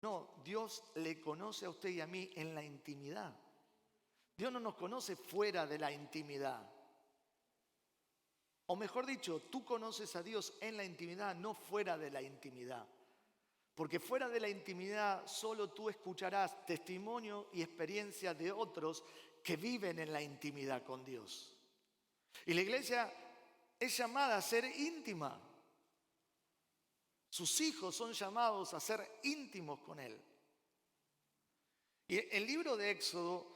No, Dios le conoce a usted y a mí en la intimidad. Dios no nos conoce fuera de la intimidad. O mejor dicho, tú conoces a Dios en la intimidad, no fuera de la intimidad. Porque fuera de la intimidad solo tú escucharás testimonio y experiencia de otros que viven en la intimidad con Dios. Y la iglesia es llamada a ser íntima. Sus hijos son llamados a ser íntimos con Él. Y el libro de Éxodo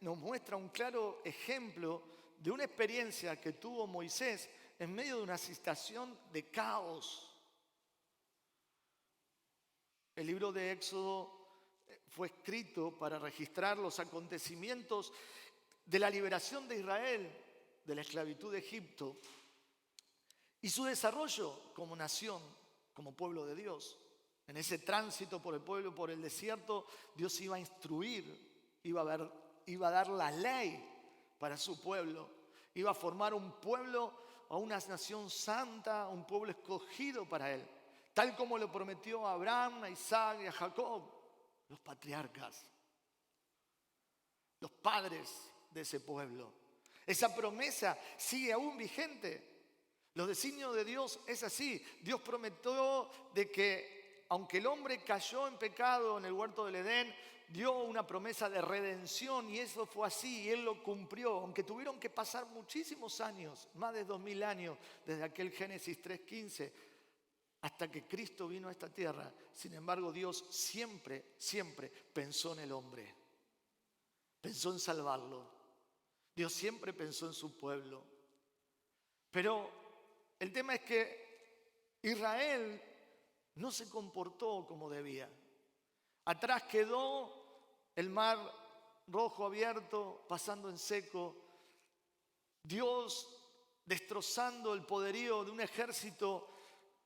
nos muestra un claro ejemplo de una experiencia que tuvo Moisés en medio de una situación de caos. El libro de Éxodo fue escrito para registrar los acontecimientos de la liberación de Israel de la esclavitud de Egipto y su desarrollo como nación, como pueblo de Dios. En ese tránsito por el pueblo, por el desierto, Dios iba a instruir, iba a dar la ley para su pueblo, iba a formar un pueblo o una nación santa, un pueblo escogido para Él, tal como lo prometió a Abraham, a Isaac y a Jacob, los patriarcas, los padres de ese pueblo. Esa promesa sigue aún vigente. Los designios de Dios es así. Dios prometió de que aunque el hombre cayó en pecado en el huerto del Edén, dio una promesa de redención y eso fue así y Él lo cumplió. Aunque tuvieron que pasar muchísimos años, más de 2000 años, desde aquel Génesis 3:15, hasta que Cristo vino a esta tierra. Sin embargo, Dios siempre, siempre pensó en el hombre. Pensó en salvarlo. Dios siempre pensó en su pueblo. Pero el tema es que Israel no se comportó como debía. Atrás quedó el mar Rojo abierto, pasando en seco. Dios destrozando el poderío de un ejército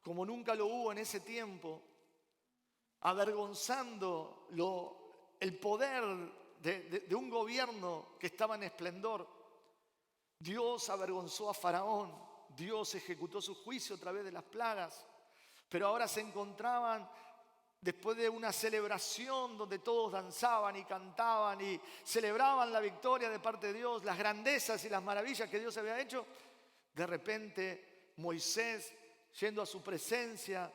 como nunca lo hubo en ese tiempo. Avergonzando el poder de un gobierno que estaba en esplendor. Dios avergonzó a Faraón. Dios ejecutó su juicio a través de las plagas. Pero ahora se encontraban después de una celebración donde todos danzaban y cantaban y celebraban la victoria de parte de Dios, las grandezas y las maravillas que Dios había hecho. De repente Moisés, yendo a su presencia,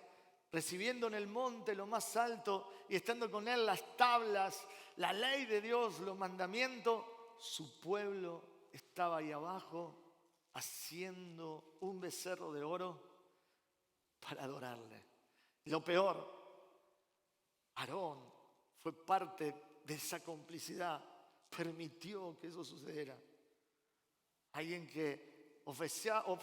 recibiendo en el monte lo más alto y estando con él las tablas, la ley de Dios, los mandamientos, su pueblo estaba ahí abajo haciendo un becerro de oro para adorarle. Lo peor, Aarón fue parte de esa complicidad, permitió que eso sucediera. Alguien que oficiaba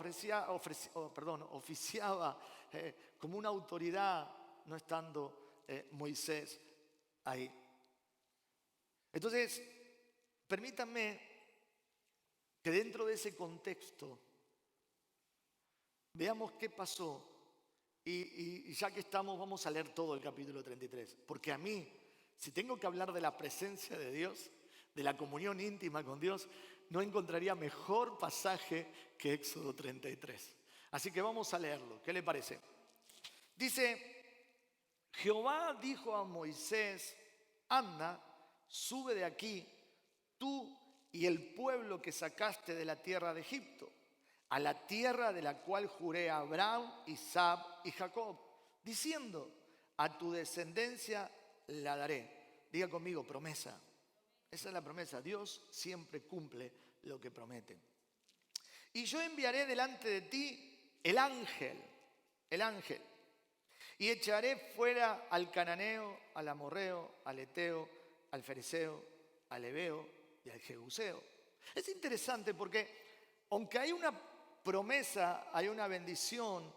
como una autoridad, no estando Moisés ahí. Entonces, permítanme que dentro de ese contexto veamos qué pasó. Y ya que estamos, vamos a leer todo el capítulo 33. Porque a mí, si tengo que hablar de la presencia de Dios, de la comunión íntima con Dios, no encontraría mejor pasaje que Éxodo 33. Así que vamos a leerlo. ¿Qué le parece? Dice, Jehová dijo a Moisés, anda, sube de aquí, tú y el pueblo que sacaste de la tierra de Egipto, a la tierra de la cual juré a Abraham, Isaac y Jacob, diciendo, a tu descendencia la daré. Diga conmigo, promesa. Esa es la promesa. Dios siempre cumple lo que promete. Y yo enviaré delante de ti el ángel, y echaré fuera al cananeo, al amorreo, al eteo, al fereceo, al heveo y al jebuseo. Es interesante porque aunque hay una promesa, hay una bendición,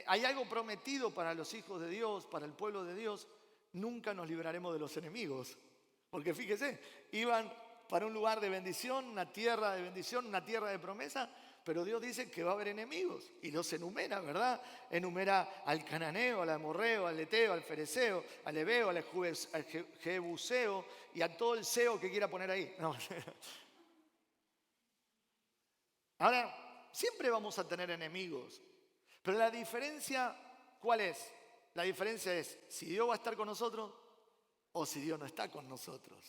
hay algo prometido para los hijos de Dios, para el pueblo de Dios, nunca nos libraremos de los enemigos. Porque fíjese, iban para un lugar de bendición, una tierra de bendición, una tierra de promesa, pero Dios dice que va a haber enemigos y los enumera, ¿verdad? Enumera al cananeo, al amorreo, al eteo, al fereceo, al heveo, al jebuseo y a todo el seo que quiera poner ahí. No. Ahora, siempre vamos a tener enemigos, pero la diferencia, ¿cuál es? La diferencia es si Dios va a estar con nosotros o si Dios no está con nosotros.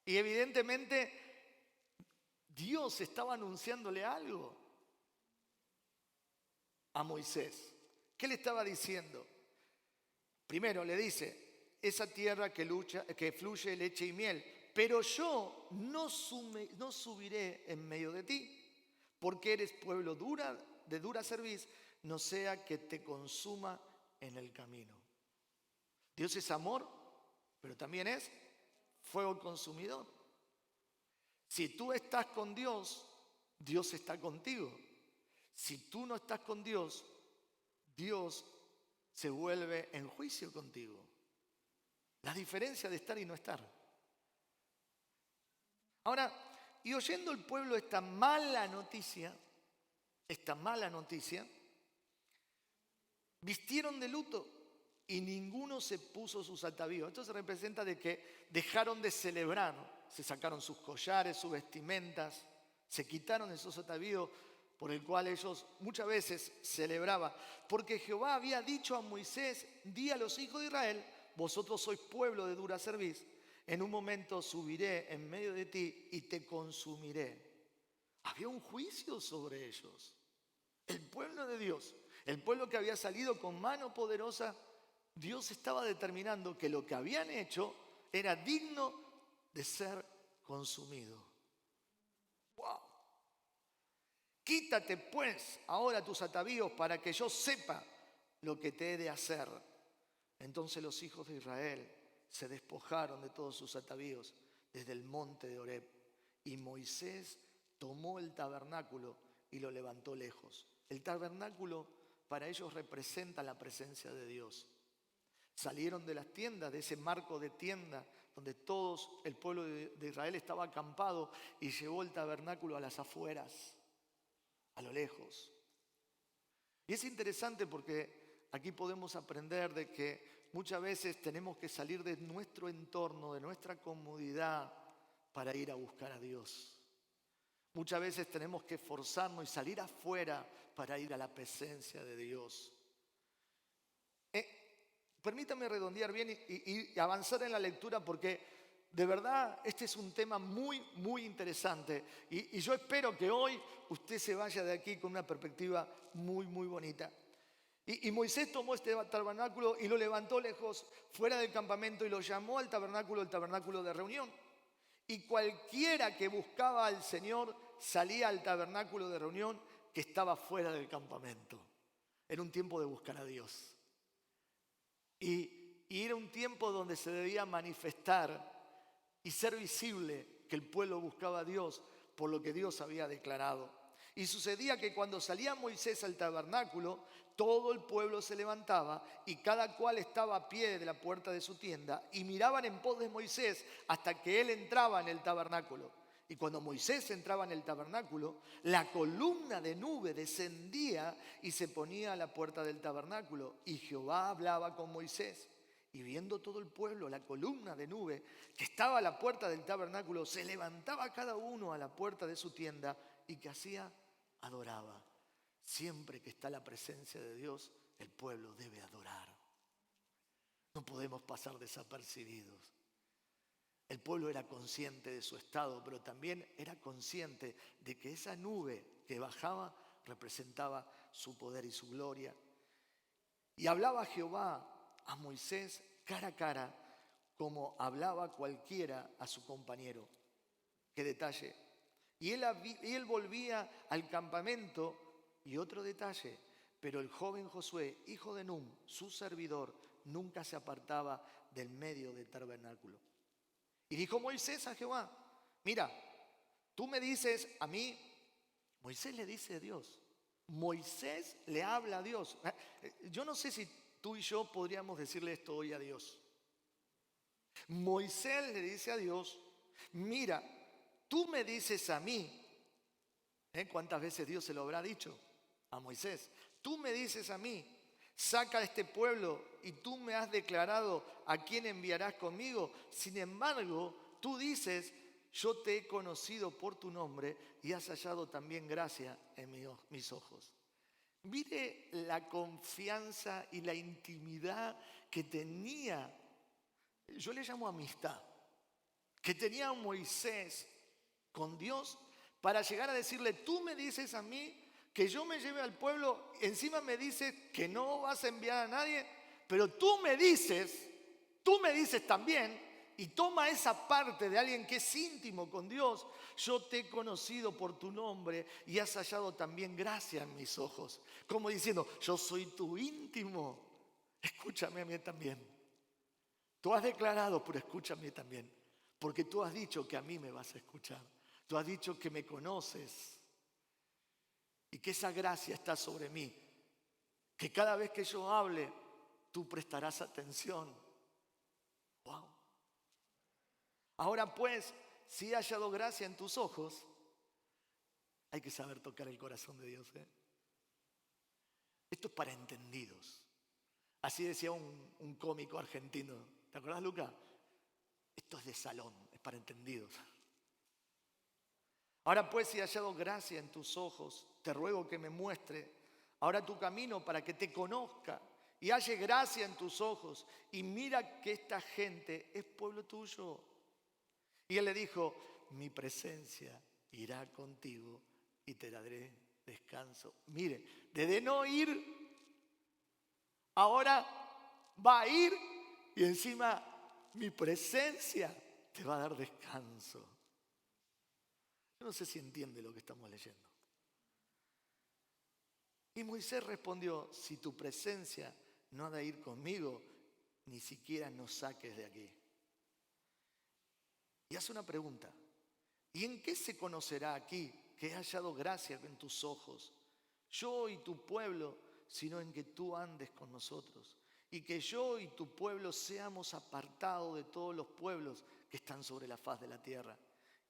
Y evidentemente Dios estaba anunciándole algo a Moisés. ¿Qué le estaba diciendo? Primero le dice, esa tierra que fluye leche y miel, pero yo no subiré en medio de ti, porque eres pueblo de dura cerviz, no sea que te consuma en el camino. Dios es amor, pero también es fuego consumidor. Si tú estás con Dios, Dios está contigo. Si tú no estás con Dios, Dios se vuelve en juicio contigo. La diferencia de estar y no estar. Ahora, y oyendo el pueblo esta mala noticia, vistieron de luto y ninguno se puso sus atavíos. Esto se representa de que dejaron de celebrar, ¿no? Se sacaron sus collares, sus vestimentas, se quitaron esos atavíos por el cual ellos muchas veces celebraban. Porque Jehová había dicho a Moisés, di a los hijos de Israel, vosotros sois pueblo de dura cerviz, en un momento subiré en medio de ti y te consumiré. Había un juicio sobre ellos. El pueblo de Dios, el pueblo que había salido con mano poderosa, Dios estaba determinando que lo que habían hecho era digno de ser consumido. ¡Wow! Quítate pues ahora tus atavíos para que yo sepa lo que te he de hacer. Entonces los hijos de Israel se despojaron de todos sus atavíos desde el monte de Horeb. Y Moisés tomó el tabernáculo y lo levantó lejos. El tabernáculo para ellos representa la presencia de Dios. Salieron de las tiendas, de ese marco de tienda donde todos el pueblo de Israel estaba acampado, y llevó el tabernáculo a las afueras, a lo lejos. Y es interesante porque aquí podemos aprender de que muchas veces tenemos que salir de nuestro entorno, de nuestra comodidad, para ir a buscar a Dios. Muchas veces tenemos que esforzarnos y salir afuera para ir a la presencia de Dios. Permítame redondear bien y avanzar en la lectura, porque de verdad este es un tema muy, muy interesante. Y yo espero que hoy usted se vaya de aquí con una perspectiva muy, muy bonita. Y Moisés tomó este tabernáculo y lo levantó lejos, fuera del campamento, y lo llamó al tabernáculo el tabernáculo de reunión. Y cualquiera que buscaba al Señor salía al tabernáculo de reunión que estaba fuera del campamento. Era un tiempo de buscar a Dios. Y era un tiempo donde se debía manifestar y ser visible que el pueblo buscaba a Dios por lo que Dios había declarado. Y sucedía que cuando salía Moisés al tabernáculo, todo el pueblo se levantaba y cada cual estaba a pie de la puerta de su tienda y miraban en pos de Moisés hasta que él entraba en el tabernáculo. Y cuando Moisés entraba en el tabernáculo, la columna de nube descendía y se ponía a la puerta del tabernáculo. Y Jehová hablaba con Moisés. Y viendo todo el pueblo la columna de nube que estaba a la puerta del tabernáculo, se levantaba cada uno a la puerta de su tienda y ¿qué hacía? Adoraba. Siempre que está la presencia de Dios, el pueblo debe adorar. No podemos pasar desapercibidos. El pueblo era consciente de su estado, pero también era consciente de que esa nube que bajaba representaba su poder y su gloria. Y hablaba Jehová a Moisés cara a cara, como hablaba cualquiera a su compañero. ¡Qué detalle! Y él volvía al campamento, y otro detalle, pero el joven Josué, hijo de Nun, su servidor, nunca se apartaba del medio del tabernáculo. Y dijo Moisés a Jehová, mira, tú me dices a mí, Moisés le dice a Dios, Moisés le habla a Dios. Yo no sé si tú y yo podríamos decirle esto hoy a Dios. Moisés le dice a Dios, mira, tú me dices a mí, ¿cuántas veces Dios se lo habrá dicho a Moisés? Tú me dices a mí, saca a este pueblo y tú me has declarado a quién enviarás conmigo. Sin embargo, tú dices, yo te he conocido por tu nombre y has hallado también gracia en mis ojos. Mire la confianza y la intimidad que tenía, yo le llamo amistad, que tenía Moisés con Dios para llegar a decirle, tú me dices a mí que yo me lleve al pueblo, encima me dices que no vas a enviar a nadie, pero tú me dices también, y toma esa parte de alguien que es íntimo con Dios, yo te he conocido por tu nombre y has hallado también gracia en mis ojos. Como diciendo, yo soy tu íntimo, escúchame a mí también. Tú has declarado, pero escúchame también, porque tú has dicho que a mí me vas a escuchar. Tú has dicho que me conoces y que esa gracia está sobre mí, que cada vez que yo hable, tú prestarás atención. Wow. Ahora pues, si he hallado gracia en tus ojos, hay que saber tocar el corazón de Dios, ¿eh? Esto es para entendidos. Así decía un cómico argentino. ¿Te acordás, Luca? Esto es de salón, es para entendidos. Ahora pues, si he hallado gracia en tus ojos, te ruego que me muestre ahora tu camino para que te conozca y halle gracia en tus ojos. Y mira que esta gente es pueblo tuyo. Y él le dijo, mi presencia irá contigo y te daré descanso. Mire, de no ir, ahora va a ir y encima mi presencia te va a dar descanso. Yo no sé si entiende lo que estamos leyendo. Y Moisés respondió, si tu presencia no ha de ir conmigo, ni siquiera nos saques de aquí. Y hace una pregunta, ¿y en qué se conocerá aquí que he hallado gracia en tus ojos, yo y tu pueblo, sino en que tú andes con nosotros? Y que yo y tu pueblo seamos apartados de todos los pueblos que están sobre la faz de la tierra.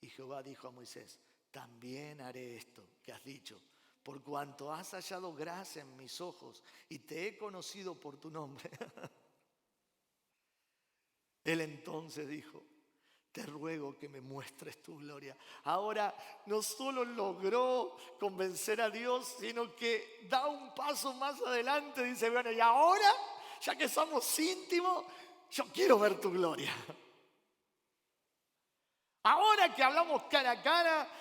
Y Jehová dijo a Moisés, también haré esto que has dicho, por cuanto has hallado gracia en mis ojos y te he conocido por tu nombre. Él entonces dijo, te ruego que me muestres tu gloria. Ahora no solo logró convencer a Dios, sino que da un paso más adelante. Dice, bueno, y ahora, ya que somos íntimos, yo quiero ver tu gloria. Ahora que hablamos cara a cara,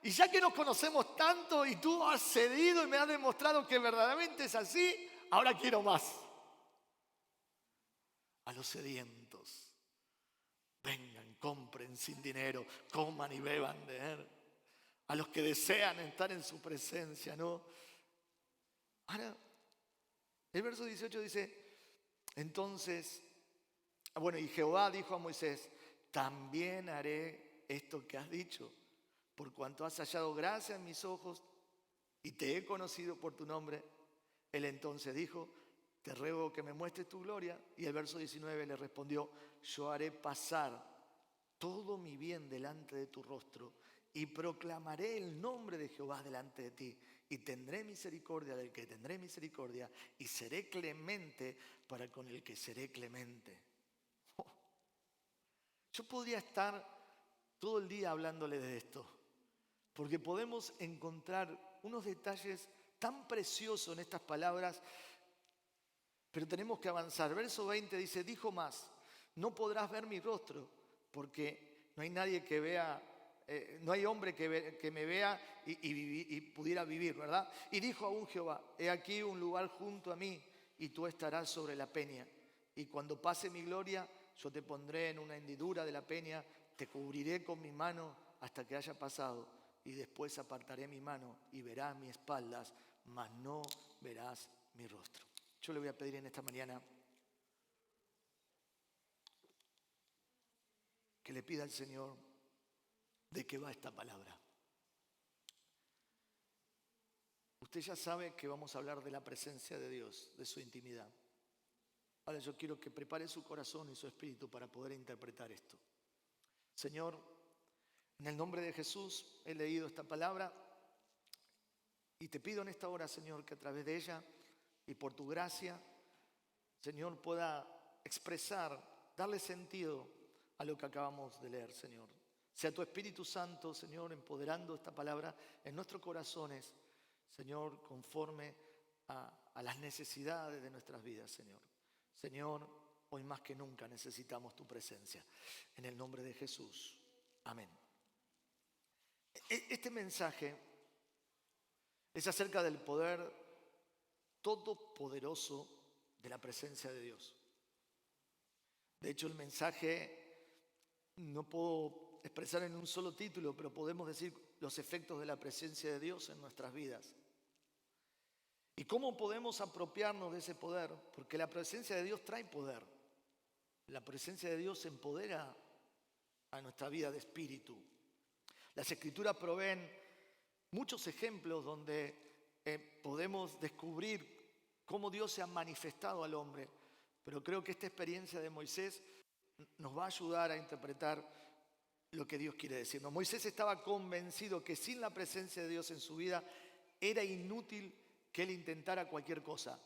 y ya que nos conocemos tanto y tú has cedido y me has demostrado que verdaderamente es así, ahora quiero más. A los sedientos, vengan, compren sin dinero, coman y beban de él. A los que desean estar en su presencia, ¿no? Ahora, el verso 18 dice, entonces, bueno, y Jehová dijo a Moisés, también haré esto que has dicho, por cuanto has hallado gracia en mis ojos y te he conocido por tu nombre. Él entonces dijo, te ruego que me muestres tu gloria. Y el verso 19 le respondió, yo haré pasar todo mi bien delante de tu rostro y proclamaré el nombre de Jehová delante de ti y tendré misericordia del que tendré misericordia y seré clemente para con el que seré clemente. Yo podría estar todo el día hablándole de esto, porque podemos encontrar unos detalles tan preciosos en estas palabras, pero tenemos que avanzar. Verso 20 dice, dijo más, no podrás ver mi rostro, porque no hay nadie que vea, no hay hombre que me vea y pudiera vivir, ¿verdad? Y dijo aún Jehová, he aquí un lugar junto a mí, y tú estarás sobre la peña. Y cuando pase mi gloria, yo te pondré en una hendidura de la peña, te cubriré con mi mano hasta que haya pasado, y después apartaré mi mano y verás mis espaldas, mas no verás mi rostro. Yo le voy a pedir en esta mañana que le pida al Señor de qué va esta palabra. Usted ya sabe que vamos a hablar de la presencia de Dios, de su intimidad. Ahora yo quiero que prepare su corazón y su espíritu para poder interpretar esto. Señor, en el nombre de Jesús he leído esta palabra y te pido en esta hora, Señor, que a través de ella y por tu gracia, Señor, pueda expresar, darle sentido a lo que acabamos de leer, Señor. Sea tu Espíritu Santo, Señor, empoderando esta palabra en nuestros corazones, Señor, conforme a las necesidades de nuestras vidas, Señor. Señor, hoy más que nunca necesitamos tu presencia. En el nombre de Jesús. Amén. Este mensaje es acerca del poder todopoderoso de la presencia de Dios. De hecho, el mensaje no puedo expresar en un solo título, pero podemos decir los efectos de la presencia de Dios en nuestras vidas. ¿Y cómo podemos apropiarnos de ese poder? Porque la presencia de Dios trae poder. La presencia de Dios empodera a nuestra vida de espíritu. Las Escrituras proveen muchos ejemplos donde podemos descubrir cómo Dios se ha manifestado al hombre. Pero creo que esta experiencia de Moisés nos va a ayudar a interpretar lo que Dios quiere decirnos. Moisés estaba convencido que sin la presencia de Dios en su vida era inútil que él intentara cualquier cosa.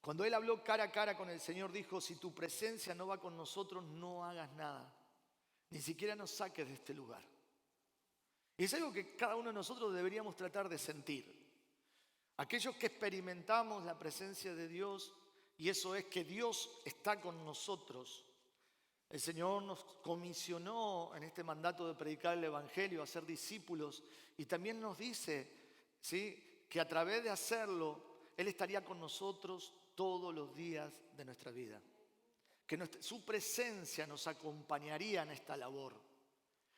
Cuando él habló cara a cara con el Señor, dijo: si tu presencia no va con nosotros, no hagas nada. Ni siquiera nos saques de este lugar. Y es algo que cada uno de nosotros deberíamos tratar de sentir. Aquellos que experimentamos la presencia de Dios, y eso es que Dios está con nosotros. El Señor nos comisionó en este mandato de predicar el Evangelio, a ser discípulos, y también nos dice, ¿sí?, que a través de hacerlo, Él estaría con nosotros todos los días de nuestra vida. Que su presencia nos acompañaría en esta labor. O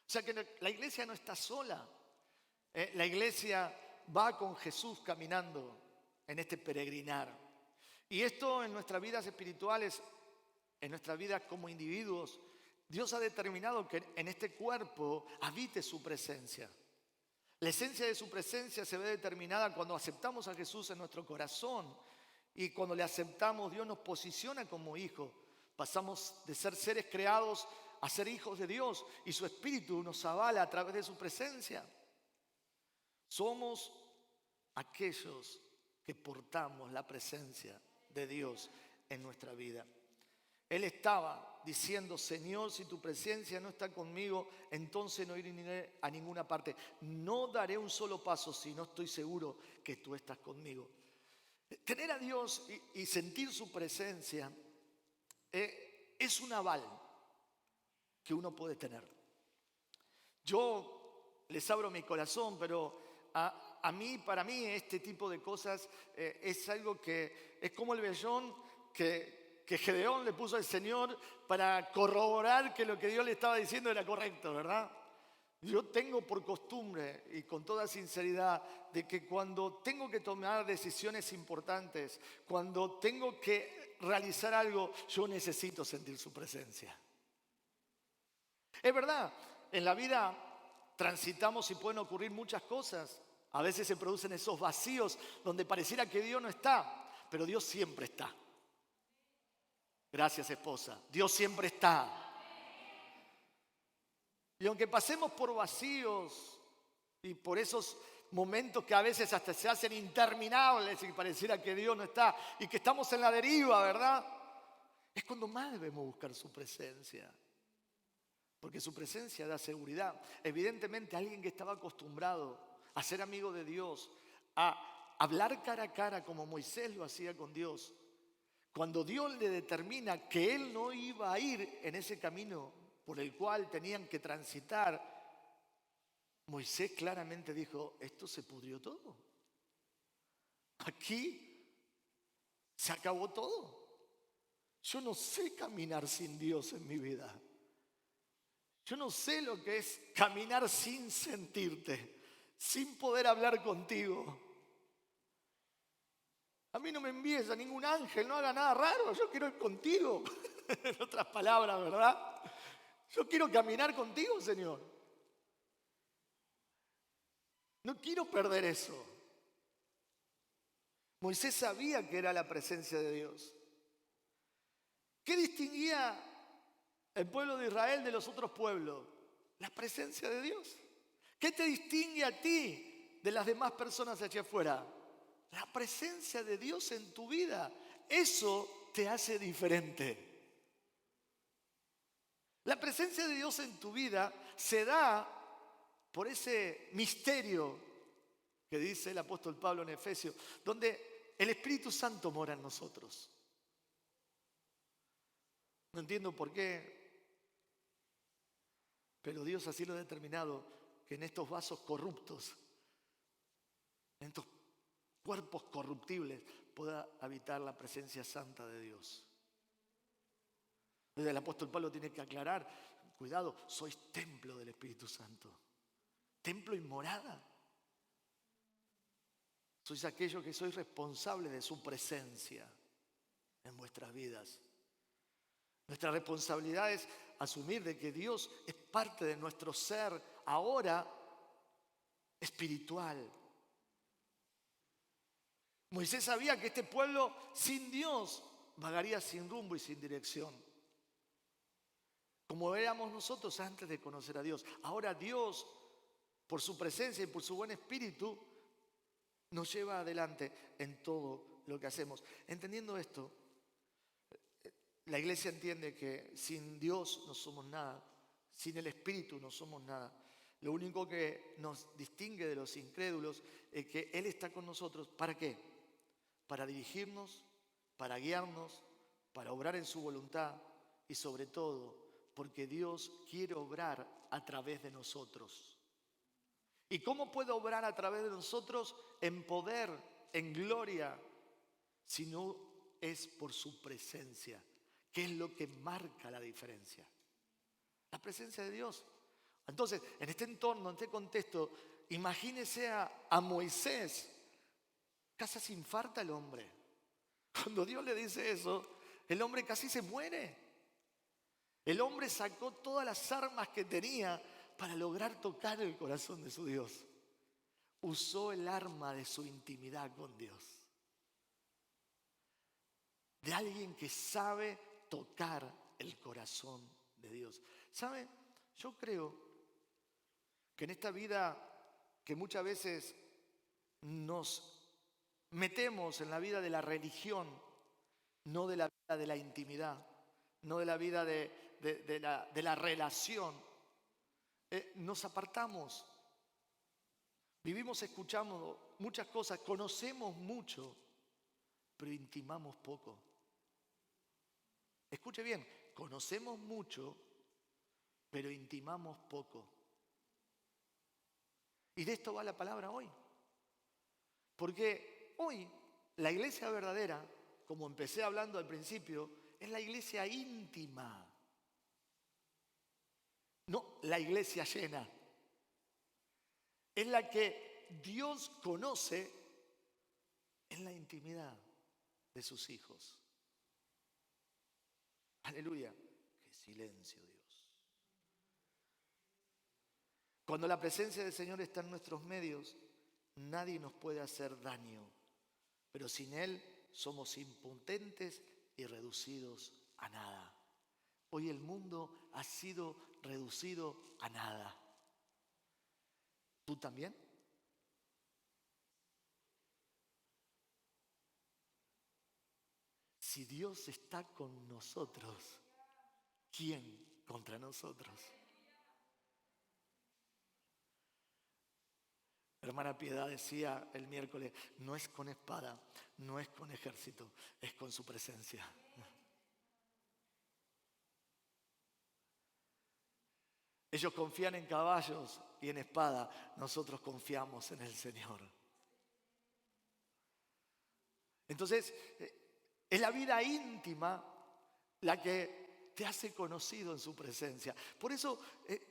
sea que la iglesia no está sola. La iglesia va con Jesús caminando en este peregrinar. Y esto en nuestras vidas espirituales, en nuestras vidas como individuos, Dios ha determinado que en este cuerpo habite su presencia. La esencia de su presencia se ve determinada cuando aceptamos a Jesús en nuestro corazón. Y cuando le aceptamos, Dios nos posiciona como hijos. Pasamos de ser seres creados a ser hijos de Dios. Y su Espíritu nos avala a través de su presencia. Somos aquellos que portamos la presencia de Dios en nuestra vida. Él estaba diciendo: Señor, si tu presencia no está conmigo, entonces no iré a ninguna parte. No daré un solo paso si no estoy seguro que tú estás conmigo. Tener a Dios y sentir su presencia es un aval que uno puede tener. Yo les abro mi corazón, pero para mí este tipo de cosas es algo que es como el vellón que Gedeón le puso al Señor para corroborar que lo que Dios le estaba diciendo era correcto, ¿verdad? Yo tengo por costumbre y con toda sinceridad de que cuando tengo que tomar decisiones importantes, cuando tengo que realizar algo, yo necesito sentir su presencia. Es verdad, en la vida transitamos y pueden ocurrir muchas cosas. A veces se producen esos vacíos donde pareciera que Dios no está, pero Dios siempre está. Gracias, esposa. Dios siempre está. Y aunque pasemos por vacíos y por esos momentos que a veces hasta se hacen interminables y pareciera que Dios no está y que estamos en la deriva, ¿verdad? Es cuando más debemos buscar su presencia. Porque su presencia da seguridad. Evidentemente, alguien que estaba acostumbrado a ser amigo de Dios, a hablar cara a cara como Moisés lo hacía con Dios, cuando Dios le determina que él no iba a ir en ese camino por el cual tenían que transitar, Moisés claramente dijo: esto se pudrió todo. Aquí se acabó todo. Yo no sé caminar sin Dios en mi vida. Yo no sé lo que es caminar sin sentirte, sin poder hablar contigo. A mí no me envíes a ningún ángel, no haga nada raro, yo quiero ir contigo. En otras palabras, ¿verdad? Yo quiero caminar contigo, Señor. No quiero perder eso. Moisés sabía que era la presencia de Dios. ¿Qué distinguía el pueblo de Israel de los otros pueblos? La presencia de Dios. ¿Qué te distingue a ti de las demás personas allá afuera? La presencia de Dios en tu vida. Eso te hace diferente. La presencia de Dios en tu vida se da por ese misterio que dice el apóstol Pablo en Efesios, donde El Espíritu Santo mora en nosotros. No entiendo por qué, pero Dios así lo ha determinado, que en estos vasos corruptos, en estos cuerpos corruptibles, pueda habitar la presencia santa de Dios. Entonces el apóstol Pablo tiene que aclarar, cuidado, sois templo del Espíritu Santo. Templo y morada. Sois aquellos que sois responsables de su presencia en vuestras vidas. Nuestra responsabilidad es asumir de que Dios es parte de nuestro ser ahora espiritual. Moisés sabía que este pueblo sin Dios vagaría sin rumbo y sin dirección. Como éramos nosotros antes de conocer a Dios. Ahora Dios, por su presencia y por su buen espíritu, nos lleva adelante en todo lo que hacemos. Entendiendo esto, la iglesia entiende que sin Dios no somos nada, sin el Espíritu no somos nada. Lo único que nos distingue de los incrédulos es que Él está con nosotros. ¿Para qué? Para dirigirnos, para guiarnos, para obrar en su voluntad y sobre todo porque Dios quiere obrar a través de nosotros. ¿Y cómo puede obrar a través de nosotros en poder, en gloria, si no es por su presencia? ¿Qué es lo que marca la diferencia? La presencia de Dios. Entonces, en este entorno, en este contexto, imagínese a Moisés. Casi se infarta el hombre. Cuando Dios le dice eso, el hombre casi se muere. El hombre sacó todas las armas que tenía para lograr tocar el corazón de su Dios. Usó el arma de su intimidad con Dios. De alguien que sabe tocar el corazón de Dios. ¿Sabe? Yo creo que en esta vida que muchas veces nos metemos en la vida de la religión, no de la vida de la intimidad, no de la vida de la relación, nos apartamos. Vivimos escuchando muchas cosas, conocemos mucho, pero intimamos poco. Escuche bien, conocemos mucho, pero intimamos poco. Y de esto va la palabra hoy. Porque hoy la iglesia verdadera, como empecé hablando al principio, es la iglesia íntima. No la iglesia llena. Es la que Dios conoce en la intimidad de sus hijos. Aleluya. Qué silencio, Dios. Cuando la presencia del Señor está en nuestros medios, nadie nos puede hacer daño. Pero sin Él somos impotentes y reducidos a nada. Hoy el mundo ha sido reducido a nada. ¿Tú también? Si Dios está con nosotros, ¿quién contra nosotros? La hermana Piedad decía el miércoles, no es con espada, no es con ejército, es con su presencia. Ellos confían en caballos y en espada, nosotros confiamos en el Señor. Entonces, es la vida íntima la que te hace conocido en su presencia. Por eso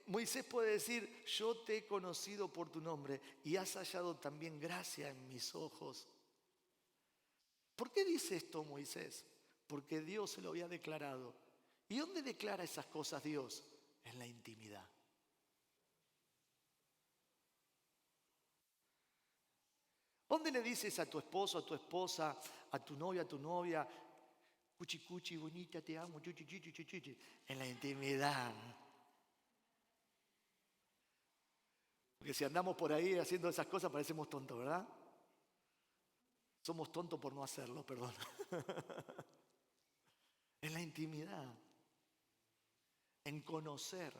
Moisés puede decir, yo te he conocido por tu nombre y has hallado también gracia en mis ojos. ¿Por qué dice esto Moisés? Porque Dios se lo había declarado. ¿Y dónde declara esas cosas Dios? En la intimidad. ¿Dónde le dices a tu esposo, a tu esposa, a tu novia, cuchi cuchi, bonita, te amo, chuchi, chuchi, chuchi, chuchi? En la intimidad. Porque si andamos por ahí haciendo esas cosas parecemos tontos, ¿verdad? Somos tontos por no hacerlo, perdón. En la intimidad. En conocer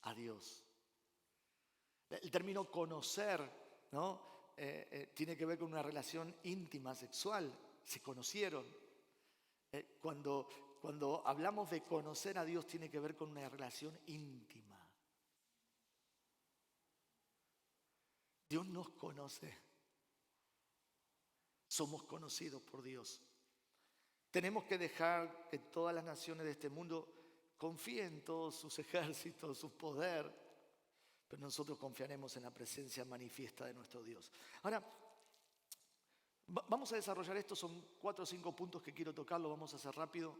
a Dios. El término conocer, ¿no? tiene que ver con una relación íntima, sexual. Se conocieron. Cuando hablamos de conocer a Dios, tiene que ver con una relación íntima. Dios nos conoce. Somos conocidos por Dios. Tenemos que dejar que todas las naciones de este mundo confíen en todos sus ejércitos, su poder, pero nosotros confiaremos en la presencia manifiesta de nuestro Dios. Ahora, vamos a desarrollar esto, son 4 o 5 puntos que quiero tocar, lo vamos a hacer rápido,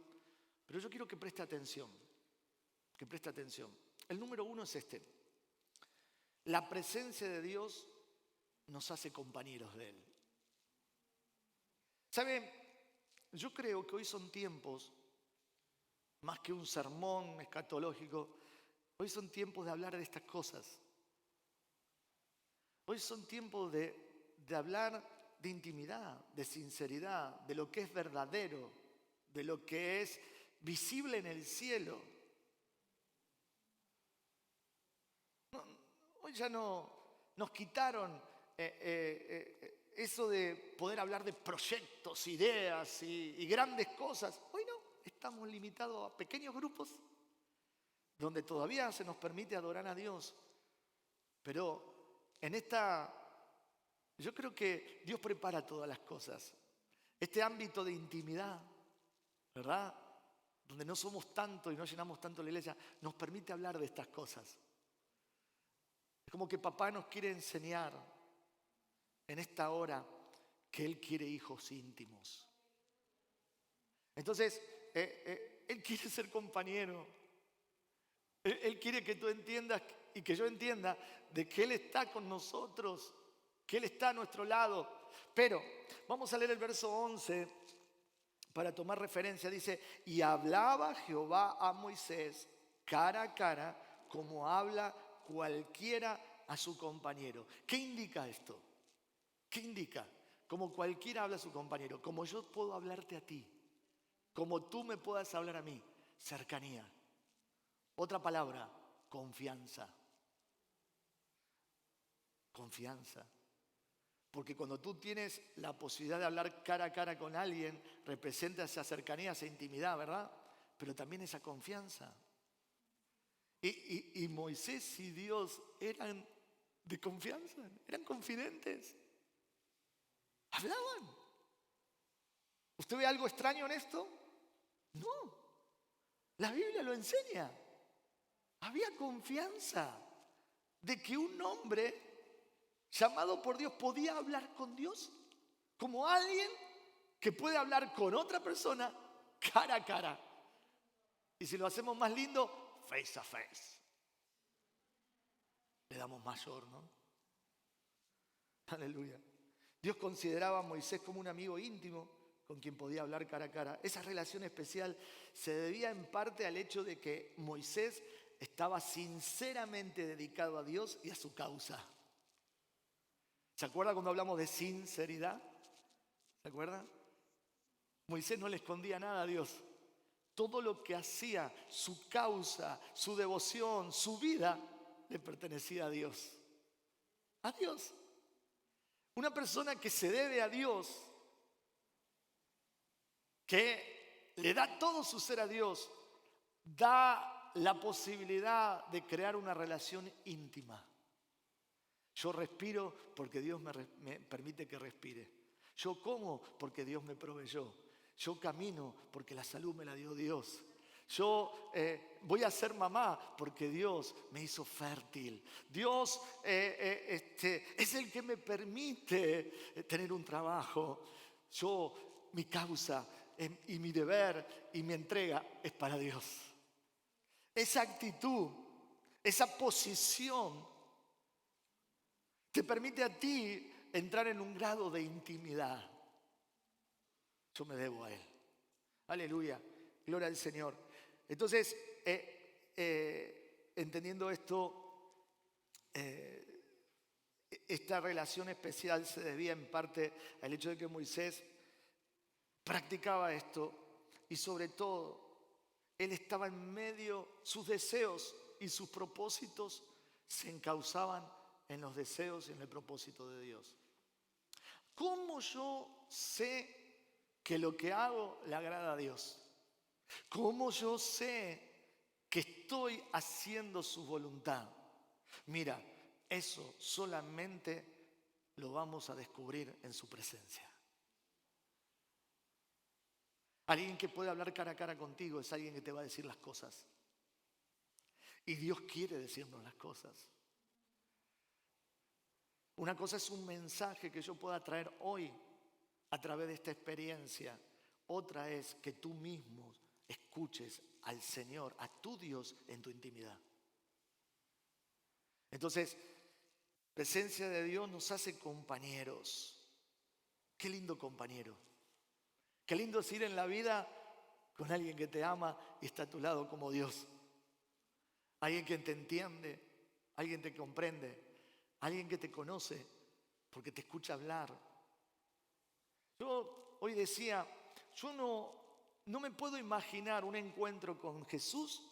pero yo quiero que preste atención, El número 1 es este: la presencia de Dios nos hace compañeros de Él. ¿Sabe? Yo creo que hoy son tiempos, más que un sermón escatológico, hoy son tiempos de hablar de estas cosas. Hoy son tiempos de hablar de intimidad, de sinceridad, de lo que es verdadero, de lo que es visible en el cielo. Hoy ya no nos quitaron eso de poder hablar de proyectos, ideas y grandes cosas. Hoy no, estamos limitados a pequeños grupos donde todavía se nos permite adorar a Dios. Pero yo creo que Dios prepara todas las cosas. Este ámbito de intimidad, ¿verdad? Donde no somos tanto y no llenamos tanto la iglesia, nos permite hablar de estas cosas. Es como que papá nos quiere enseñar en esta hora que Él quiere hijos íntimos. Entonces, Él quiere ser compañero. Él quiere que tú entiendas y que yo entienda de que Él está con nosotros, que Él está a nuestro lado. Pero vamos a leer el verso 11 para tomar referencia. Dice: y hablaba Jehová a Moisés cara a cara, como habla cualquiera a su compañero. ¿Qué indica esto? ¿Qué indica? Como cualquiera habla a su compañero, como yo puedo hablarte a ti, como tú me puedas hablar a mí. Cercanía. Otra palabra: confianza. Confianza. Porque cuando tú tienes la posibilidad de hablar cara a cara con alguien, representa esa cercanía, esa intimidad, ¿verdad? Pero también esa confianza. Y Moisés y Dios eran de confianza, eran confidentes. Hablaban. ¿Usted ve algo extraño en esto? No. La Biblia lo enseña. Había confianza de que un hombre llamado por Dios podía hablar con Dios como alguien que puede hablar con otra persona cara a cara. Y si lo hacemos más lindo, face a face. Le damos mayor, ¿no? Aleluya. Dios consideraba a Moisés como un amigo íntimo con quien podía hablar cara a cara. Esa relación especial se debía en parte al hecho de que Moisés estaba sinceramente dedicado a Dios y a su causa. ¿Se acuerda cuando hablamos de sinceridad? ¿Se acuerda? Moisés no le escondía nada a Dios. Todo lo que hacía, su causa, su devoción, su vida, le pertenecía a Dios. A Dios. Una persona que se debe a Dios, que le da todo su ser a Dios, da la posibilidad de crear una relación íntima. Yo respiro porque Dios me permite que respire. Yo como porque Dios me proveyó. Yo camino porque la salud me la dio Dios. Yo voy a ser mamá porque Dios me hizo fértil. Dios es el que me permite tener un trabajo. Mi causa y mi deber y mi entrega es para Dios. Esa actitud, esa posición te permite a ti entrar en un grado de intimidad. Yo me debo a Él. Aleluya. Gloria al Señor. Entonces, entendiendo esto, esta relación especial se debía en parte al hecho de que Moisés practicaba esto y sobre todo él estaba en medio, sus deseos y sus propósitos se encauzaban en los deseos y en el propósito de Dios. ¿Cómo yo sé que lo que hago le agrada a Dios? ¿Cómo yo sé que estoy haciendo su voluntad? Mira, eso solamente lo vamos a descubrir en su presencia. Alguien que puede hablar cara a cara contigo es alguien que te va a decir las cosas. Y Dios quiere decirnos las cosas. Una cosa es un mensaje que yo pueda traer hoy a través de esta experiencia. Otra es que tú mismo escuches al Señor, a tu Dios en tu intimidad. Entonces, presencia de Dios nos hace compañeros. Qué lindo compañero. Qué lindo es ir en la vida con alguien que te ama y está a tu lado como Dios. Alguien que te entiende, alguien que te comprende, alguien que te conoce porque te escucha hablar. Yo hoy decía, yo no me puedo imaginar un encuentro con Jesús,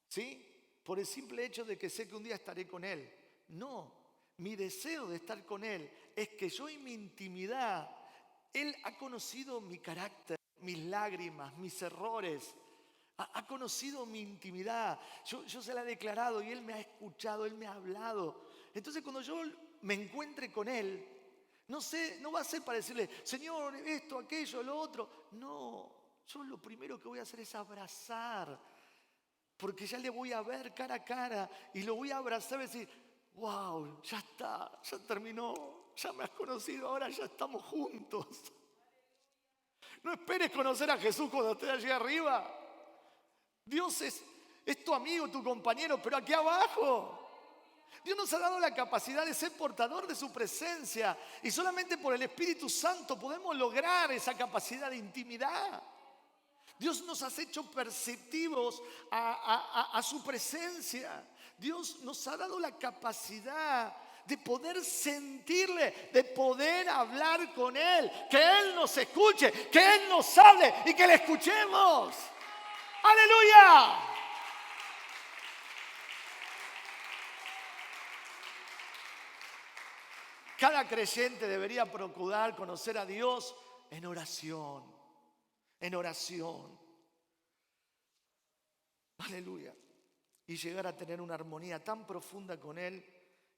¿sí? Por el simple hecho de que sé que un día estaré con Él. No, mi deseo de estar con Él es que yo en mi intimidad, Él ha conocido mi carácter, mis lágrimas, mis errores. Ha conocido mi intimidad. Yo se la he declarado y Él me ha escuchado, Él me ha hablado. Entonces cuando yo me encuentre con Él, no va a ser para decirle, Señor, esto, aquello, lo otro. No, yo lo primero que voy a hacer es abrazar. Porque ya le voy a ver cara a cara y lo voy a abrazar y decir, wow, ya está, ya terminó, ya me has conocido, ahora ya estamos juntos. No esperes conocer a Jesús cuando estés allí arriba. Dios es tu amigo, tu compañero, pero aquí abajo. Dios nos ha dado la capacidad de ser portador de su presencia y solamente por el Espíritu Santo podemos lograr esa capacidad de intimidad. Dios nos ha hecho perceptivos a su presencia. Dios nos ha dado la capacidad de poder sentirle, de poder hablar con Él, que Él nos escuche, que Él nos hable y que le escuchemos. ¡Aleluya! Cada creyente debería procurar conocer a Dios en oración. En oración. Aleluya. Y llegar a tener una armonía tan profunda con Él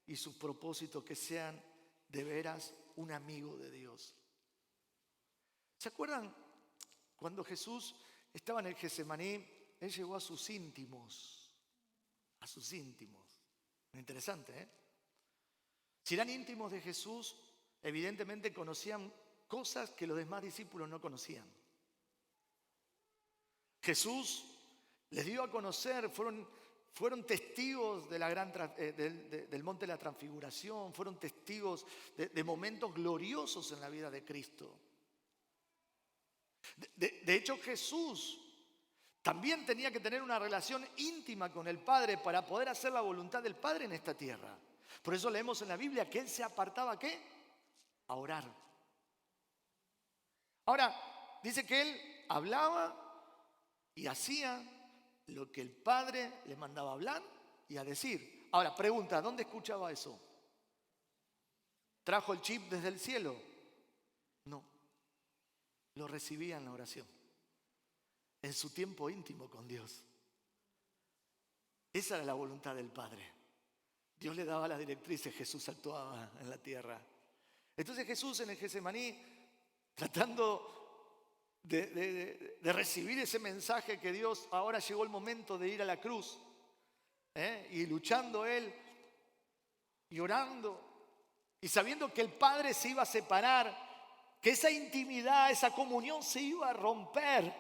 y sus propósitos que sean de veras un amigo de Dios. ¿Se acuerdan cuando Jesús estaba en el Getsemaní? Él llegó a sus íntimos. A sus íntimos. Interesante, ¿eh? Si eran íntimos de Jesús, evidentemente conocían cosas que los demás discípulos no conocían. Jesús les dio a conocer, fueron testigos de del monte de la transfiguración, fueron testigos de momentos gloriosos en la vida de Cristo. De hecho, Jesús también tenía que tener una relación íntima con el Padre para poder hacer la voluntad del Padre en esta tierra. Por eso leemos en la Biblia que Él se apartaba, ¿qué? A orar. Ahora, dice que Él hablaba y hacía lo que el Padre le mandaba hablar y a decir. Ahora, pregunta, ¿dónde escuchaba eso? ¿Trajo el chip desde el cielo? No, lo recibía en la oración, en su tiempo íntimo con Dios. Esa era la voluntad del Padre. Dios le daba las directrices, Jesús actuaba en la tierra. Entonces Jesús en el Getsemaní, tratando de recibir ese mensaje que Dios, ahora llegó el momento de ir a la cruz, y luchando Él, y orando, y sabiendo que el Padre se iba a separar, que esa intimidad, esa comunión se iba a romper,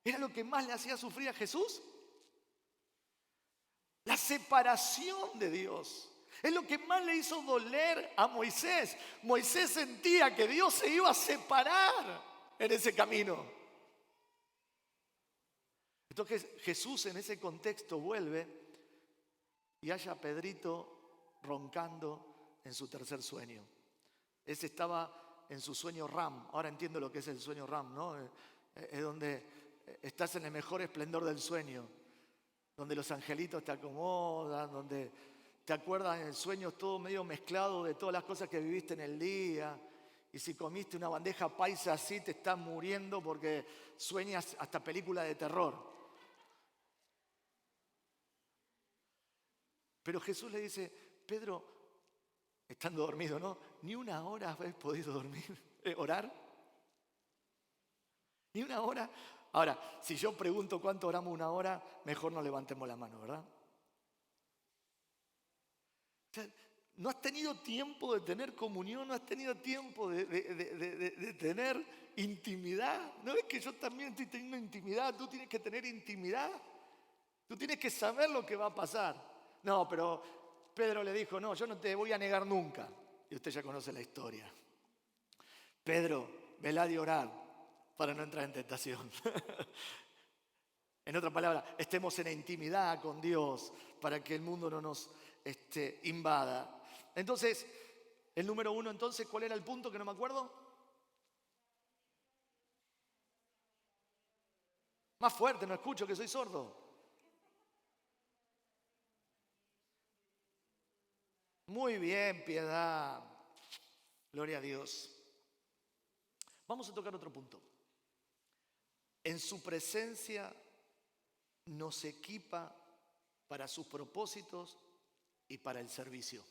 era lo que más le hacía sufrir a Jesús. La separación de Dios es lo que más le hizo doler a Moisés. Moisés sentía que Dios se iba a separar en ese camino. Entonces Jesús en ese contexto vuelve y halla a Pedrito roncando en su tercer sueño. Ese estaba en su sueño RAM. Ahora entiendo lo que es el sueño RAM, ¿no? Es donde estás en el mejor esplendor del sueño, donde los angelitos te acomodan, donde te acuerdas en el sueño todo medio mezclado de todas las cosas que viviste en el día. Y si comiste una bandeja paisa así, te estás muriendo porque sueñas hasta película de terror. Pero Jesús le dice, Pedro, estando dormido, ¿no? Ni una hora habéis podido dormir, orar. Ni una hora. Ahora, si yo pregunto cuánto oramos una hora, mejor no levantemos la mano, ¿verdad? O sea, no has tenido tiempo de tener comunión, no has tenido tiempo de tener intimidad. ¿No es que yo también estoy teniendo intimidad? Tú tienes que tener intimidad. Tú tienes que saber lo que va a pasar. No, pero Pedro le dijo, no, yo no te voy a negar nunca. Y usted ya conoce la historia. Pedro, velad y orad para no entrar en tentación. En otras palabras, estemos en intimidad con Dios para que el mundo no nos invada. Entonces, el número 1, entonces, ¿cuál era el punto que no me acuerdo? Más fuerte, no escucho, que soy sordo. Muy bien, piedad. Gloria a Dios. Vamos a tocar otro punto. En su presencia nos equipa para sus propósitos y para el servicio.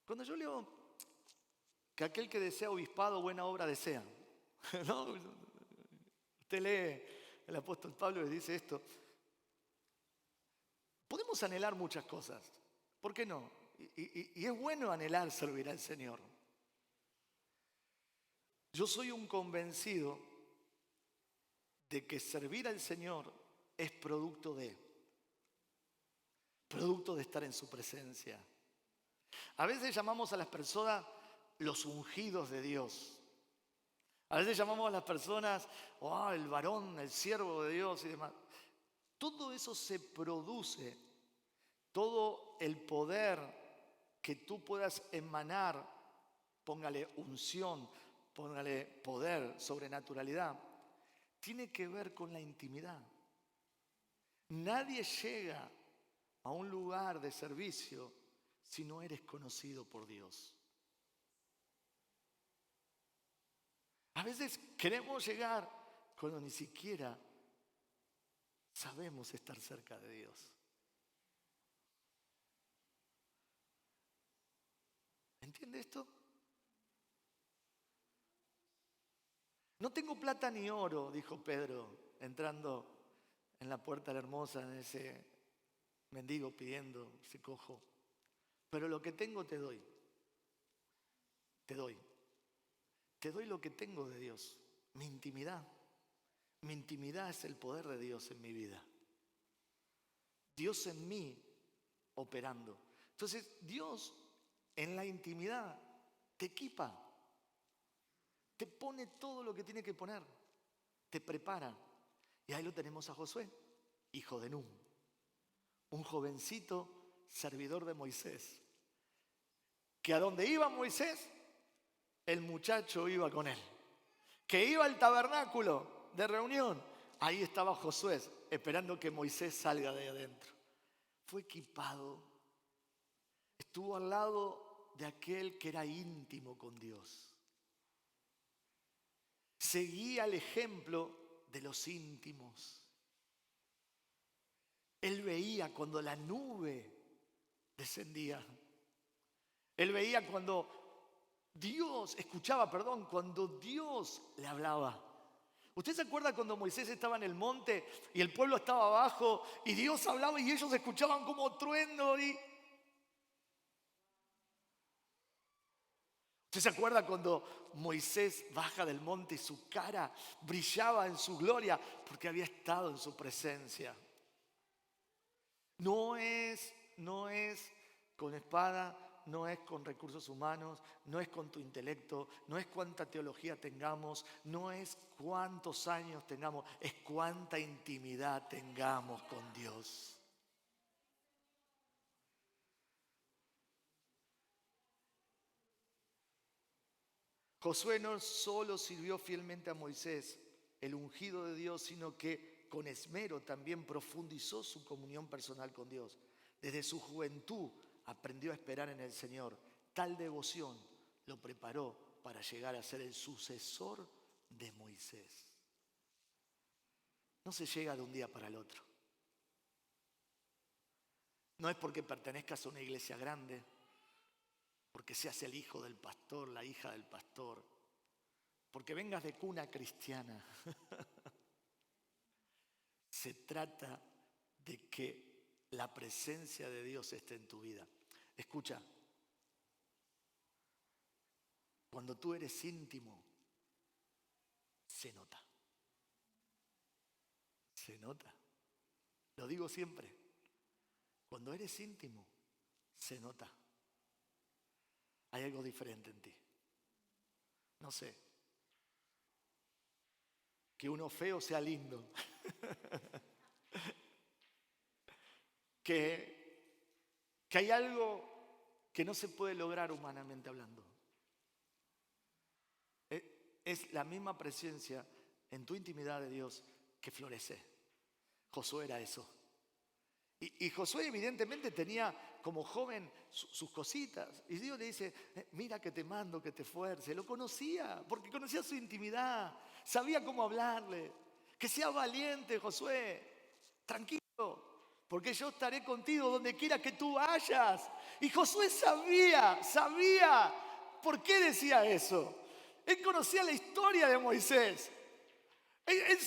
Cuando yo leo que aquel que desea obispado, buena obra desea, ¿no? Usted lee el apóstol Pablo y dice esto. Podemos anhelar muchas cosas, ¿por qué no? Y es bueno anhelar servir al Señor. Yo soy un convencido de que servir al Señor es producto de estar en su presencia. A veces llamamos a las personas los ungidos de Dios. A veces llamamos a las personas, el varón, el siervo de Dios y demás. Todo eso se produce, todo el poder que tú puedas emanar, póngale unción, póngale poder, sobrenaturalidad, tiene que ver con la intimidad. Nadie llega a un lugar de servicio si no eres conocido por Dios. A veces queremos llegar cuando ni siquiera sabemos estar cerca de Dios. ¿Entiende esto? No tengo plata ni oro, dijo Pedro, entrando en la puerta de la hermosa, en ese mendigo pidiendo, ese cojo. Pero lo que tengo te doy. Te doy. Te doy lo que tengo de Dios, mi intimidad. Mi intimidad es el poder de Dios en mi vida. Dios en mí operando. Entonces, Dios en la intimidad te equipa. Te pone todo lo que tiene que poner. Te prepara. Y ahí lo tenemos a Josué, hijo de Nun. Un jovencito servidor de Moisés. Que a donde iba Moisés, el muchacho iba con él. Que iba al tabernáculo de reunión, ahí estaba Josué esperando que Moisés salga de adentro. Fue equipado. Estuvo al lado de aquel que era íntimo con Dios. Seguía el ejemplo de los íntimos. Él veía cuando la nube descendía. Él veía cuando cuando Dios le hablaba. ¿Usted se acuerda cuando Moisés estaba en el monte y el pueblo estaba abajo y Dios hablaba y ellos escuchaban como trueno? ¿Usted se acuerda cuando Moisés baja del monte y su cara brillaba en su gloria porque había estado en su presencia? No es con espada, no es con recursos humanos, no es con tu intelecto, no es cuánta teología tengamos, no es cuántos años tengamos, es cuánta intimidad tengamos con Dios. Josué no solo sirvió fielmente a Moisés, el ungido de Dios, sino que con esmero también profundizó su comunión personal con Dios. Desde su juventud aprendió a esperar en el Señor. Tal devoción lo preparó para llegar a ser el sucesor de Moisés. No se llega de un día para el otro. No es porque pertenezcas a una iglesia grande, porque seas el hijo del pastor, la hija del pastor, porque vengas de cuna cristiana. Se trata de que la presencia de Dios esté en tu vida. Escucha, cuando tú eres íntimo, se nota. Se nota. Lo digo siempre. Cuando eres íntimo, se nota. Hay algo diferente en ti. No sé. Que uno feo sea lindo. que hay algo que no se puede lograr humanamente hablando. Es la misma presencia en tu intimidad de Dios que florece. Josué era eso. Y Josué evidentemente tenía como joven sus cositas. Y Dios le dice, mira que te mando, que te esfuerce. Lo conocía, porque conocía su intimidad. Sabía cómo hablarle. Que sea valiente, Josué. Tranquilo, porque yo estaré contigo donde quiera que tú vayas. Y Josué sabía. ¿Por qué decía eso? Él conocía la historia de Moisés. Él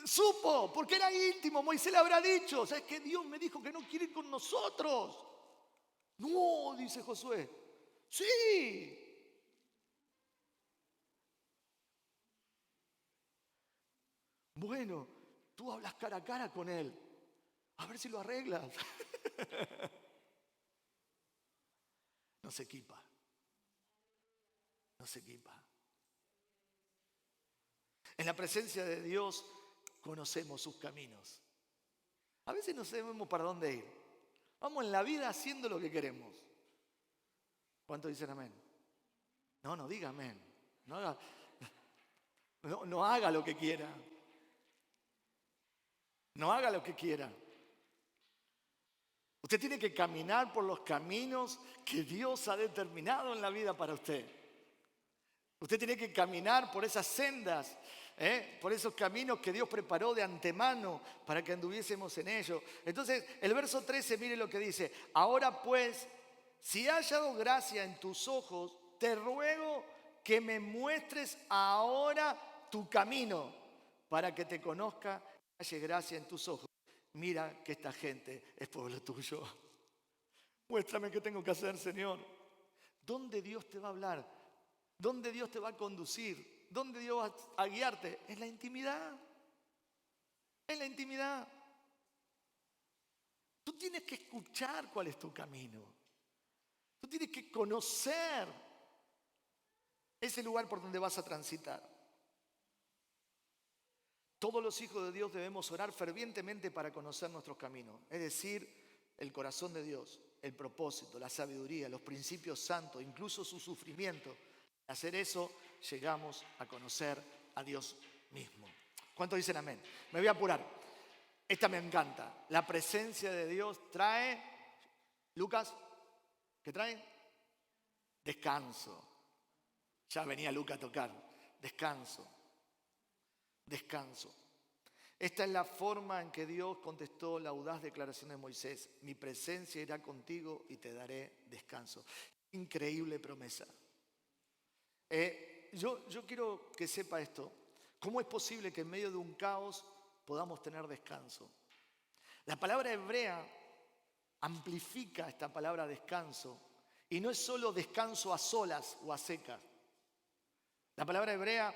supo, porque era íntimo. Moisés le habrá dicho, ¿sabes qué? Dios me dijo que no quiere ir con nosotros. No, dice Josué. Sí. Bueno, tú hablas cara a cara con él. A ver si lo arreglas. No se equipa. No se equipa. En la presencia de Dios conocemos sus caminos. A veces no sabemos para dónde ir. Vamos en la vida haciendo lo que queremos. ¿Cuántos dicen amén? No diga amén. No haga lo que quiera. No haga lo que quiera. Usted tiene que caminar por los caminos que Dios ha determinado en la vida para usted. Usted tiene que caminar por esas sendas, por esos caminos que Dios preparó de antemano para que anduviésemos en ellos. Entonces, el verso 13, mire lo que dice. Ahora pues, si he hallado gracia en tus ojos, te ruego que me muestres ahora tu camino para que te conozca y halle gracia en tus ojos. Mira que esta gente es pueblo tuyo. Muéstrame qué tengo que hacer, Señor. ¿Dónde Dios te va a hablar? ¿Dónde Dios te va a conducir? ¿Dónde Dios va a guiarte? En la intimidad. En la intimidad. Tú tienes que escuchar cuál es tu camino. Tú tienes que conocer ese lugar por donde vas a transitar. Todos los hijos de Dios debemos orar fervientemente para conocer nuestros caminos. Es decir, el corazón de Dios, el propósito, la sabiduría, los principios santos, incluso su sufrimiento. Al hacer eso, llegamos a conocer a Dios mismo. ¿Cuántos dicen amén? Me voy a apurar. Esta me encanta. La presencia de Dios trae, Lucas, ¿qué trae? Descanso. Ya venía Lucas a tocar. Descanso. Descanso. Esta es la forma en que Dios contestó la audaz declaración de Moisés. Mi presencia irá contigo y te daré descanso. Increíble promesa. Yo quiero que sepa esto. ¿Cómo es posible que en medio de un caos podamos tener descanso? La palabra hebrea amplifica esta palabra descanso y no es solo descanso a solas o a secas. La palabra hebrea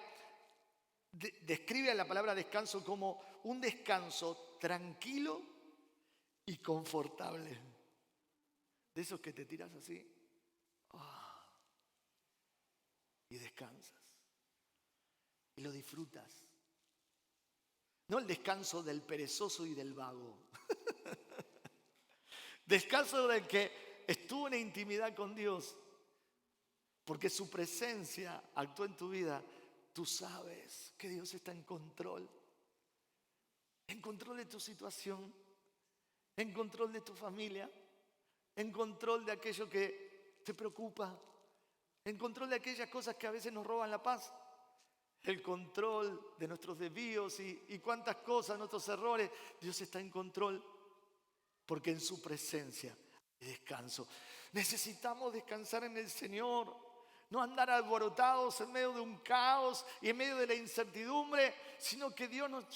describe a la palabra descanso como un descanso tranquilo y confortable. De esos que te tiras así y descansas y lo disfrutas. No el descanso del perezoso y del vago. Descanso del que estuvo en intimidad con Dios, porque su presencia actuó en tu vida. Tú sabes que Dios está en control. en control de tu situación, en control de tu familia, en control de aquello que te preocupa, en control de aquellas cosas que a veces nos roban la paz, el control de nuestros desvíos y cuántas cosas, nuestros errores. Dios está en control porque en su presencia hay descanso. Necesitamos descansar en el Señor, no andar alborotados en medio de un caos y en medio de la incertidumbre, sino que Dios nos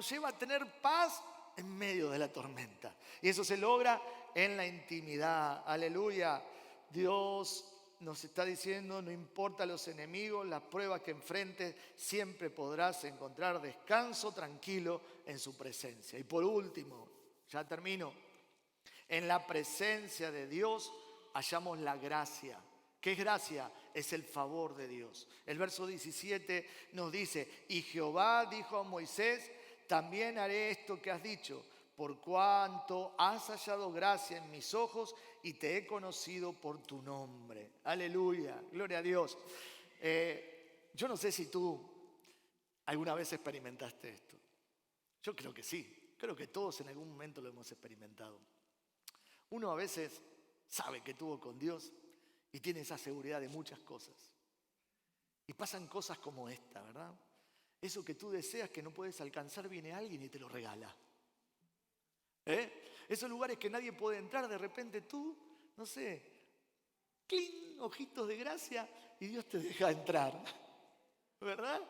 lleva a tener paz en medio de la tormenta. Y eso se logra en la intimidad. Aleluya. Dios nos está diciendo, no importa los enemigos, las pruebas que enfrentes, siempre podrás encontrar descanso tranquilo en su presencia. Y por último, ya termino, en la presencia de Dios hallamos la gracia. ¿Qué es gracia? Es el favor de Dios. El verso 17 nos dice, y Jehová dijo a Moisés, también haré esto que has dicho, por cuanto has hallado gracia en mis ojos y te he conocido por tu nombre. Aleluya, gloria a Dios. Yo no sé si tú alguna vez experimentaste esto. Yo creo que sí, creo que todos en algún momento lo hemos experimentado. Uno a veces sabe que estuvo con Dios y tiene esa seguridad de muchas cosas. Y pasan cosas como esta, ¿verdad? Eso que tú deseas que no puedes alcanzar, viene alguien y te lo regala. Esos lugares que nadie puede entrar, de repente tú, no sé, ¡cling!, ojitos de gracia y Dios te deja entrar. ¿Verdad?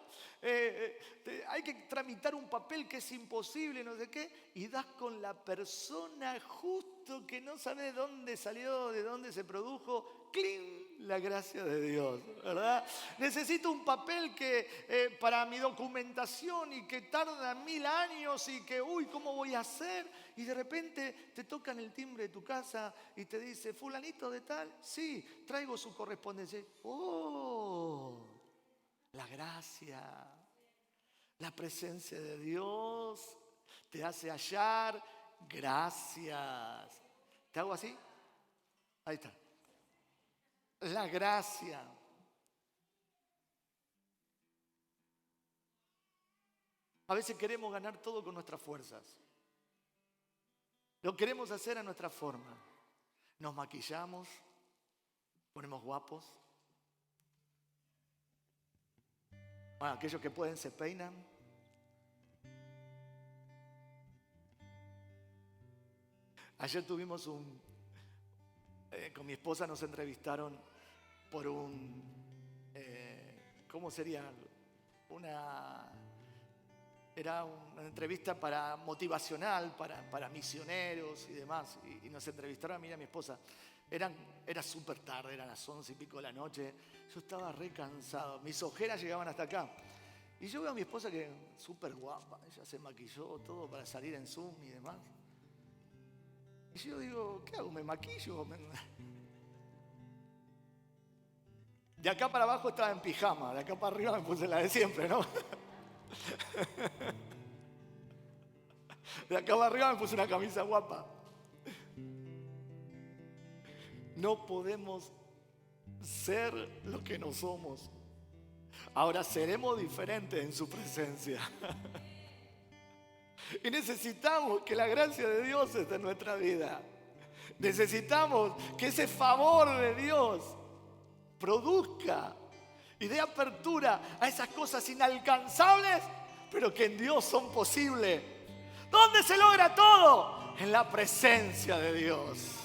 Hay que tramitar un papel que es imposible, no sé qué, y das con la persona justo que no sabe de dónde salió, de dónde se produjo. ¡Cling! La gracia de Dios, ¿verdad? Necesito un papel que para mi documentación y que tarda 1000 años y que, ¿cómo voy a hacer? Y de repente te tocan el timbre de tu casa y te dice, fulanito de tal, sí, traigo su correspondencia. ¡Oh! La gracia, la presencia de Dios te hace hallar gracias. ¿Te hago así? Ahí está. La gracia. A veces queremos ganar todo con nuestras fuerzas. Lo queremos hacer a nuestra forma. Nos maquillamos, ponemos guapos. Bueno, aquellos que pueden se peinan. Ayer tuvimos con mi esposa nos entrevistaron por ¿cómo sería? Era una entrevista motivacional para misioneros y demás. Y nos entrevistaron a mí y a mi esposa. Era súper tarde, eran las 11 y pico de la noche. Yo estaba re cansado, mis ojeras llegaban hasta acá. Y yo veo a mi esposa que es súper guapa, ella se maquilló todo para salir en Zoom y demás. Y yo digo, ¿qué hago? ¿Me maquillo? De acá para abajo estaba en pijama, de acá para arriba me puse la de siempre, ¿no? De acá para arriba me puse una camisa guapa. No podemos ser lo que no somos. Ahora seremos diferentes en su presencia. Y necesitamos que la gracia de Dios esté en nuestra vida. Necesitamos que ese favor de Dios produzca y dé apertura a esas cosas inalcanzables, pero que en Dios son posibles. ¿Dónde se logra todo? En la presencia de Dios.